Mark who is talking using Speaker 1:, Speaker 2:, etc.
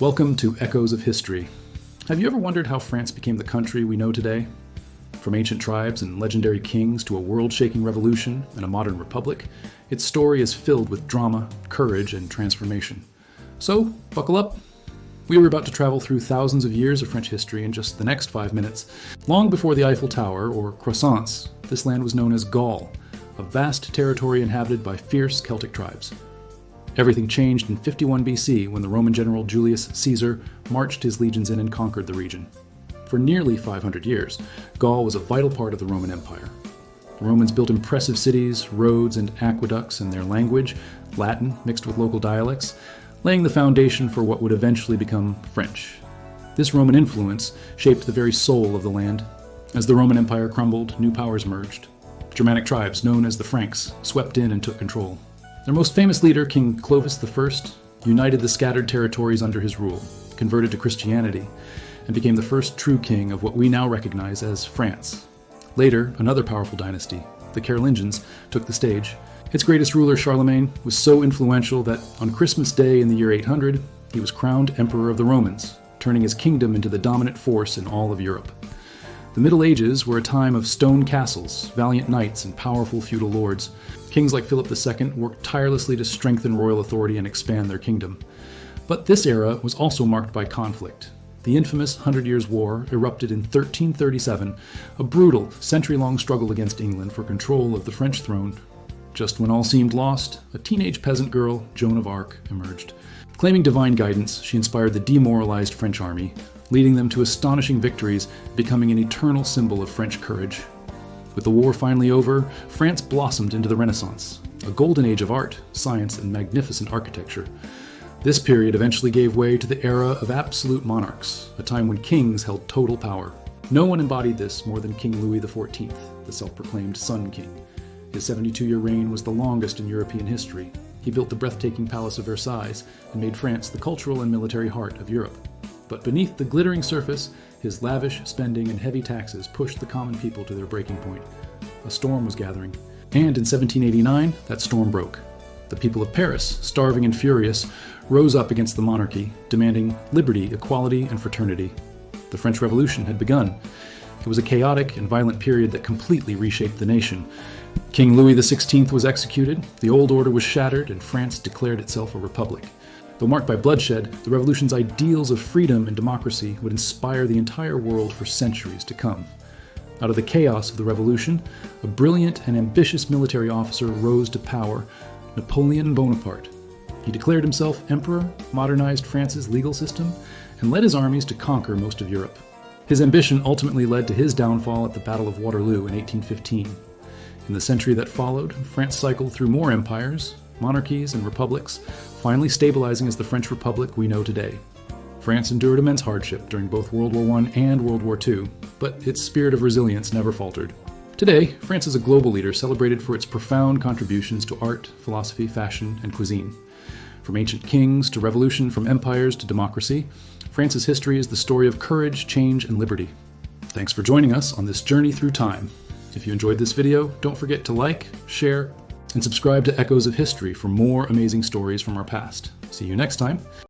Speaker 1: Welcome to Echoes of History. Have you ever wondered how France became the country we know today? From ancient tribes and legendary kings to a world-shaking revolution and a modern republic, its story is filled with drama, courage, and transformation. So, buckle up. We are about to travel through thousands of years of French history in just the next 5 minutes. Long before the Eiffel Tower, or croissants, this land was known as Gaul, a vast territory inhabited by fierce Celtic tribes. Everything changed in 51 BC when the Roman general Julius Caesar marched his legions in and conquered the region. For nearly 500 years, Gaul was a vital part of the Roman Empire. The Romans built impressive cities, roads, and aqueducts in their language, Latin mixed with local dialects, laying the foundation for what would eventually become French. This Roman influence shaped the very soul of the land. As the Roman Empire crumbled, new powers merged. Germanic tribes, known as the Franks, swept in and took control. Their most famous leader, King Clovis I, united the scattered territories under his rule, converted to Christianity, and became the first true king of what we now recognize as France. Later, another powerful dynasty, the Carolingians, took the stage. Its greatest ruler, Charlemagne, was so influential that on Christmas Day in the year 800, he was crowned Emperor of the Romans, turning his kingdom into the dominant force in all of Europe. The Middle Ages were a time of stone castles, valiant knights, and powerful feudal lords. Kings like Philip II worked tirelessly to strengthen royal authority and expand their kingdom. But this era was also marked by conflict. The infamous Hundred Years' War erupted in 1337, a brutal, century-long struggle against England for control of the French throne. Just when all seemed lost, a teenage peasant girl, Joan of Arc, emerged. Claiming divine guidance, she inspired the demoralized French army, leading them to astonishing victories, becoming an eternal symbol of French courage. With the war finally over, France blossomed into the Renaissance, a golden age of art, science, and magnificent architecture. This period eventually gave way to the era of absolute monarchs, a time when kings held total power. No one embodied this more than King Louis XIV, the self-proclaimed Sun King. His 72-year reign was the longest in European history. He built the breathtaking Palace of Versailles and made France the cultural and military heart of Europe. But beneath the glittering surface, his lavish spending and heavy taxes pushed the common people to their breaking point. A storm was gathering. And in 1789, that storm broke. The people of Paris, starving and furious, rose up against the monarchy, demanding liberty, equality, and fraternity. The French Revolution had begun. It was a chaotic and violent period that completely reshaped the nation. King Louis XVI was executed, the old order was shattered, and France declared itself a republic. Though marked by bloodshed, the revolution's ideals of freedom and democracy would inspire the entire world for centuries to come. Out of the chaos of the revolution, a brilliant and ambitious military officer rose to power, Napoleon Bonaparte. He declared himself emperor, modernized France's legal system, and led his armies to conquer most of Europe. His ambition ultimately led to his downfall at the Battle of Waterloo in 1815. In the century that followed, France cycled through more empires, monarchies, and republics, finally stabilizing as the French Republic we know today. France endured immense hardship during both World War I and World War II, but its spirit of resilience never faltered. Today, France is a global leader celebrated for its profound contributions to art, philosophy, fashion, and cuisine. From ancient kings to revolution, from empires to democracy, France's history is the story of courage, change, and liberty. Thanks for joining us on this journey through time. If you enjoyed this video, don't forget to like, share, and subscribe to Echoes of History for more amazing stories from our past. See you next time.